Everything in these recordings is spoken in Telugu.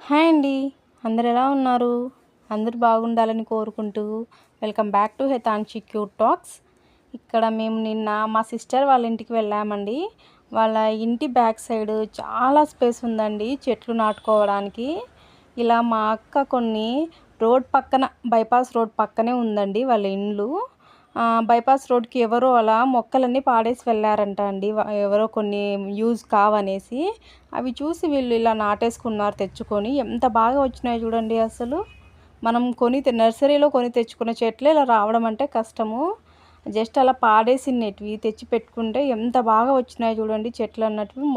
హాయ్ అండి. అందరు ఎలా ఉన్నారు? అందరూ బాగుండాలని కోరుకుంటూ welcome back to Hetanshi cute talks. ఇక్కడ మేము నిన్న మా సిస్టర్ వాళ్ళ ఇంటికి వెళ్ళామండి. వాళ్ళ ఇంటి బ్యాక్ సైడ్ చాలా స్పేస్ ఉందండి చెట్లు నాటుకోవడానికి. ఇలా మా అక్క కొన్ని రోడ్ పక్కన బైపాస్ రోడ్ పక్కనే ఉందండి వాళ్ళ ఇల్లు. బైపాస్ రోడ్కి ఎవరో అలా మొక్కలన్నీ పాడేసి వెళ్ళారంట అండి. ఎవరో కొన్ని యూజ్ కావనేసి అవి చూసి వీళ్ళు ఇలా నాటేసుకున్నారు తెచ్చుకొని. ఎంత బాగా వచ్చినాయి చూడండి అసలు. మనం నర్సరీలో కొని తెచ్చుకున్న చెట్లే ఇలా రావడం అంటే కష్టము. జస్ట్ అలా పాడేసినటివి తెచ్చి పెట్టుకుంటే ఎంత బాగా వచ్చినాయి చూడండి చెట్లు అన్నటివి.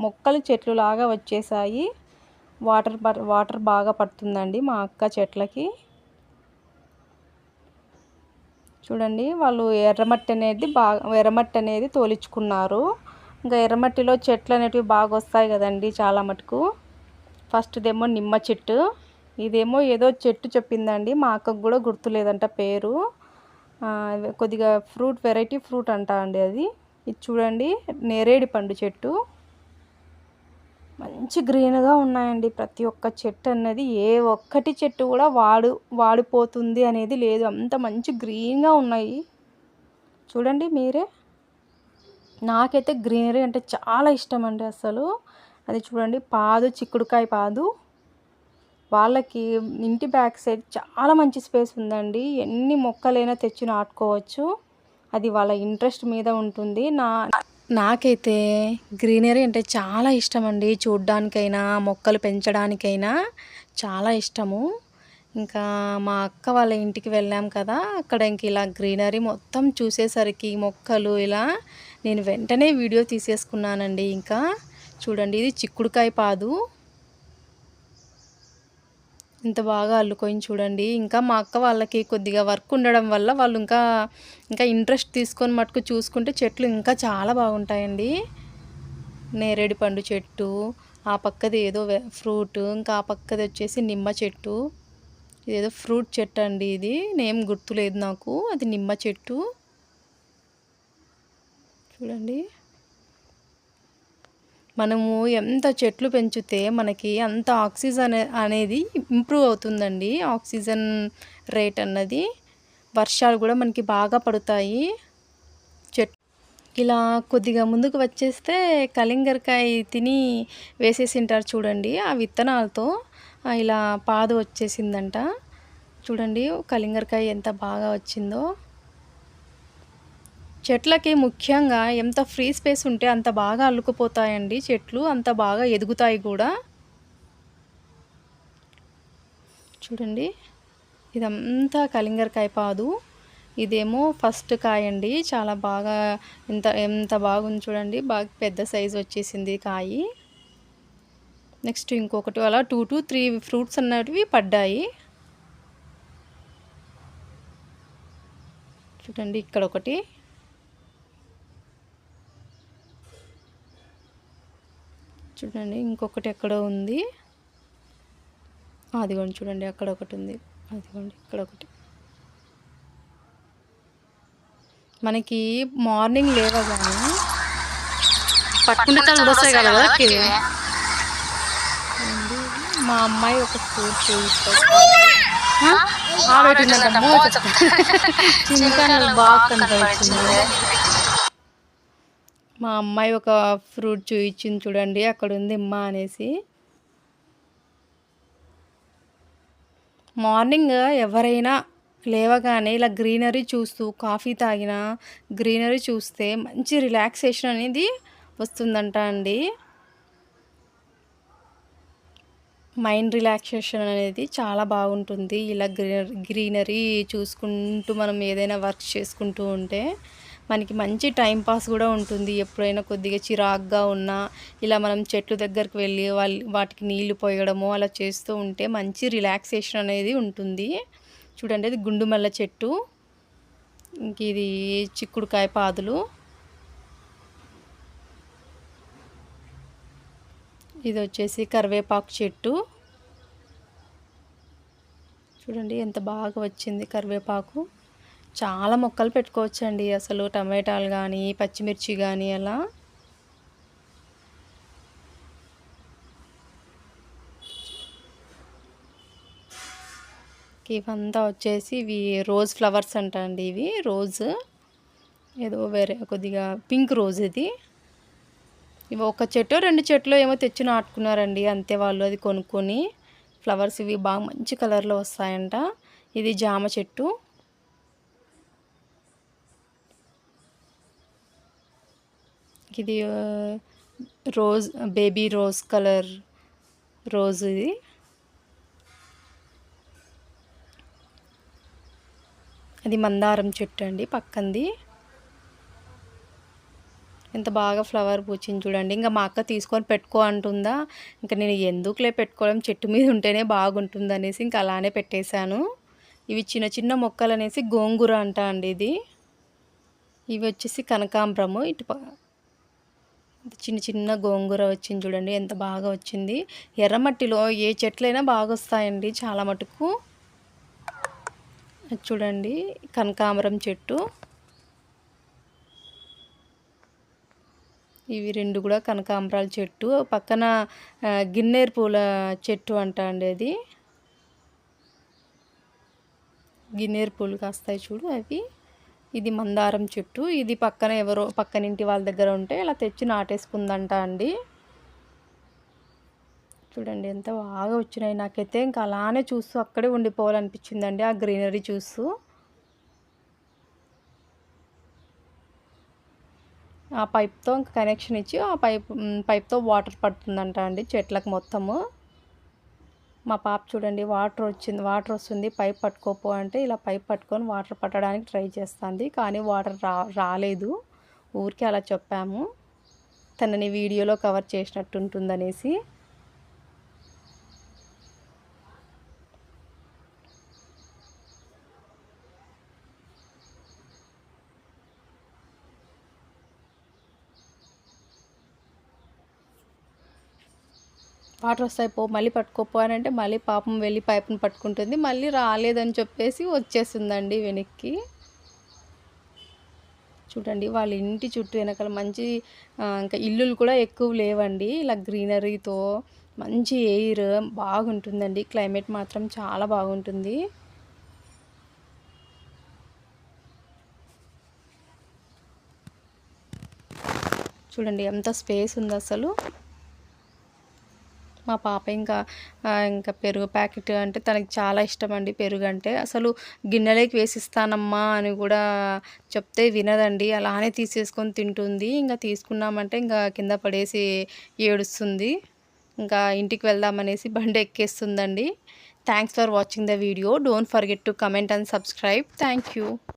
మొక్కలు చెట్లు లాగా వచ్చేసాయి. వాటర్ బాగా పడుతుందండి మా అక్క చెట్లకి. చూడండి వాళ్ళు ఎర్రమట్టి అనేది తోలించుకున్నారు. ఇంకా ఎర్రమట్టిలో చెట్లు అనేటివి బాగా వస్తాయి కదండి చాలా మటుకు. ఫస్ట్దేమో నిమ్మ చెట్టు, ఇదేమో ఏదో చెట్టు చెప్పిందండి, మా అక్కకు కూడా గుర్తులేదంట పేరు. కొద్దిగా వెరైటీ ఫ్రూట్ అంట అండి అది. ఇది చూడండి నేరేడి పండు చెట్టు. మంచి గ్రీన్గా ఉన్నాయండి ప్రతి ఒక్క చెట్టు అన్నది. ఏ ఒక్కటి చెట్టు కూడా వాడిపోతుంది అనేది లేదు, అంత మంచి గ్రీన్గా ఉన్నాయి. చూడండి మీరే. నాకైతే గ్రీనరీ అంటే చాలా ఇష్టం అండి అసలు. అది చూడండి చిక్కుడుకాయ పాదు. వాళ్ళకి ఇంటి బ్యాక్ సైడ్ చాలా మంచి స్పేస్ ఉందండి. ఎన్ని మొక్కలైనా తెచ్చి నాటుకోవచ్చు. అది వాళ్ళ ఇంట్రెస్ట్ మీద ఉంటుంది. నాకైతే గ్రీనరీ అంటే చాలా ఇష్టం అండి. చూడ్డానికైనా మొక్కలు పెంచడానికైనా చాలా ఇష్టము. ఇంకా మా అక్క వాళ్ళ ఇంటికి వెళ్ళాం కదా, అక్కడ ఇంక ఇలా గ్రీనరీ మొత్తం చూసేసరికి మొక్కలు ఇలా నేను వెంటనే వీడియో తీసేసుకున్నానండి. ఇంకా చూడండి ఇది చిక్కుడుకాయ పాదు ఇంత బాగా అల్లుకొని చూడండి. ఇంకా మా అక్క వాళ్ళకి కొద్దిగా వర్క్ ఉండడం వల్ల వాళ్ళు ఇంకా ఇంట్రెస్ట్ తీసుకొని మటుకు చూసుకుంటే చెట్లు ఇంకా చాలా బాగుంటాయండి. నేరేడు పండు చెట్టు, ఆ పక్కది ఏదో ఫ్రూట్, ఇంకా ఆ పక్కది వచ్చేసి నిమ్మ చెట్టు. ఇదేదో ఫ్రూట్ చెట్టు అండి, ఇది నేమ్ గుర్తులేదు నాకు. అది నిమ్మ చెట్టు చూడండి. మనము ఎంత చెట్లు పెంచితే మనకి అంత ఆక్సిజన్ అనేది ఇంప్రూవ్ అవుతుందండి. ఆక్సిజన్ రేట్ అన్నది. వర్షాలు కూడా మనకి బాగా పడుతాయి. ఇలా కొద్దిగా ముందుకు వచ్చేస్తే కలింగరకాయ తిని వేసేసింటారు చూడండి, ఆ విత్తనాలతో ఇలా పాదు వచ్చేసిందంట. చూడండి కలింగరకాయ ఎంత బాగా వచ్చిందో. చెట్లకి ముఖ్యంగా ఎంత ఫ్రీ స్పేస్ ఉంటే అంత బాగా అల్లుకుపోతాయండి చెట్లు, అంత బాగా ఎదుగుతాయి కూడా. చూడండి ఇదంతా కలింగరకాయ పాదు. ఇదేమో ఫస్ట్ కాయ అండి, చాలా బాగా ఎంత బాగుంది చూడండి. బాగా పెద్ద సైజు వచ్చేసింది కాయి. నెక్స్ట్ ఇంకొకటి అలా 2 to 3 ఫ్రూట్స్ అన్నటివి పడ్డాయి. చూడండి ఇక్కడ ఒకటి, చూడండి ఇంకొకటి ఎక్కడో ఉంది. అదిగోండి చూడండి అక్కడ ఒకటి ఉంది, అదిగోండి ఇక్కడ ఒకటి. మనకి మార్నింగ్ లేవగానే పట్టుకుంటే వస్తాయి కదా. మా అమ్మాయి ఒక ఫ్రూట్ చూపిస్తుంది, బాగా కనపడుతుంది. మా అమ్మాయి ఒక ఫ్రూట్ చూపించింది చూడండి, అక్కడ ఉంది అమ్మ అనేసి. మార్నింగ్ ఎవరైనా లేవగానే ఇలా గ్రీనరీ చూస్తూ కాఫీ తాగినా గ్రీనరీ చూస్తే మంచి రిలాక్సేషన్ అనేది వస్తుందంట అండి. మైండ్ రిలాక్సేషన్ అనేది చాలా బాగుంటుంది ఇలా గ్రీనరీ చూసుకుంటూ మనం ఏదైనా వర్క్ చేసుకుంటూ ఉంటే మనకి మంచి టైం పాస్ కూడా ఉంటుంది. ఎప్పుడైనా కొద్దిగా చిరాగ్గా ఉన్నా ఇలా మనం చెట్ల దగ్గరికి వెళ్ళి వాటికి నీళ్లు పోయడము అలా చేస్తూ ఉంటే మంచి రిలాక్సేషన్ అనేది ఉంటుంది. చూడండి అది గుండుమల్ల చెట్టు, ఇంక ఇది చిక్కుడుకాయ పాదులు, ఇది వచ్చేసి కరివేపాకు చెట్టు. చూడండి ఎంత బాగా వచ్చింది కరివేపాకు. చాలా మొక్కలు పెట్టుకోవచ్చండి అసలు, టమాటాలు కానీ పచ్చిమిర్చి కానీ అలా. ఇవంతా వచ్చేసి ఇవి రోజ్ ఫ్లవర్స్ అంట అండి. ఇవి రోజ్ ఏదో వేరే కొద్దిగా పింక్ రోజ్ ఇది. ఇవి ఒక చెట్టో 2 చెట్లు ఏమో తెచ్చి నాటుకున్నారండి అంతే వాళ్ళు, అది కొనుక్కొని. ఫ్లవర్స్ ఇవి బాగా మంచి కలర్లో వస్తాయంట. ఇది జామ చెట్టు. ఇది rose, baby rose colour rose ఇది. అది మందారం చెట్టు అండి పక్కంది. ఎంత బాగా ఫ్లవర్ పూచింది చూడండి. ఇంకా మా అక్క తీసుకొని పెట్టుకో అంటుందా, ఇంకా నేను ఎందుకులే పెట్టుకోవడం, చెట్టు మీద ఉంటేనే బాగుంటుంది అనేసి ఇంకా అలానే పెట్టేశాను. ఇవి చిన్న చిన్న మొక్కలు అనేసి గోంగూర అంట అండి ఇది. ఇవి వచ్చేసి కనకాంబరము. చిన్న చిన్న గోంగూర వచ్చింది చూడండి, ఎంత బాగా వచ్చింది. ఎర్రమట్టిలో ఏ చెట్లైనా బాగా వస్తాయండి చాలా మటుకు. చూడండి కనకాంబరం చెట్టు. ఇవి 2 కూడా కనకాంబరాల చెట్టు. పక్కన గిన్నేరు పూల చెట్టు అంట అండి అది. గిన్నేరు పూలు కాస్తాయి చూడు అవి. ఇది మందారం చెట్టు. ఇది పక్కన ఎవరో పక్కనింటి వాళ్ళ దగ్గర ఉంటే ఇలా తెచ్చి నాటేసుకుందంట అండి. చూడండి ఎంత బాగా వచ్చినాయి. నాకైతే ఇంకా అలానే చూస్తూ అక్కడే ఉండిపోవాలనిపించిందండి ఆ గ్రీనరీ చూస్తూ. ఆ పైప్తో ఇంకా కనెక్షన్ ఇచ్చి ఆ పైప్తో వాటర్ పడుతుందంట అండి చెట్లకు మొత్తము. మా పాప చూడండి వాటర్ వస్తుంది పైప్ పట్టుకోపో అంటే ఇలా పైప్ పట్టుకొని వాటర్ పట్టడానికి ట్రై చేస్తుంది. కానీ వాటర్ రాలేదు. ఊరికే అలా చెప్పాము, తనని వీడియోలో కవర్ చేసినట్టు ఉంటుందనేసి. వాటర్ వస్తాయి పో మళ్ళీ పట్టుకోపో అని అంటే మళ్ళీ పాపం వెళ్ళి పైపుని పట్టుకుంటుంది. మళ్ళీ రాలేదని చెప్పేసి వచ్చేస్తుందండి వెనక్కి. చూడండి వాళ్ళ ఇంటి చుట్టూ వెనకాల మంచి ఇంకా ఇల్లులు కూడా ఎక్కువ లేవండి. ఇలా గ్రీనరీతో మంచి ఎయిర్ బాగుంటుందండి. క్లైమేట్ మాత్రం చాలా బాగుంటుంది. చూడండి ఎంత స్పేస్ ఉంది అసలు. మా పాప ఇంకా పెరుగు ప్యాకెట్ అంటే తనకి చాలా ఇష్టం అండి. పెరుగు అంటే అసలు గిన్నెలోకి వేసిస్తానమ్మా అని కూడా చెప్తే వినదండి. అలానే తీసేసుకొని తింటుంది. ఇంకా తీసుకున్నామంటే ఇంకా కింద పడేసి ఏడుస్తుంది. ఇంకా ఇంటికి వెళ్దామనేసి బండి ఎక్కేస్తుందండి. Thanks for watching the video. Don't forget to comment and subscribe. Thank you.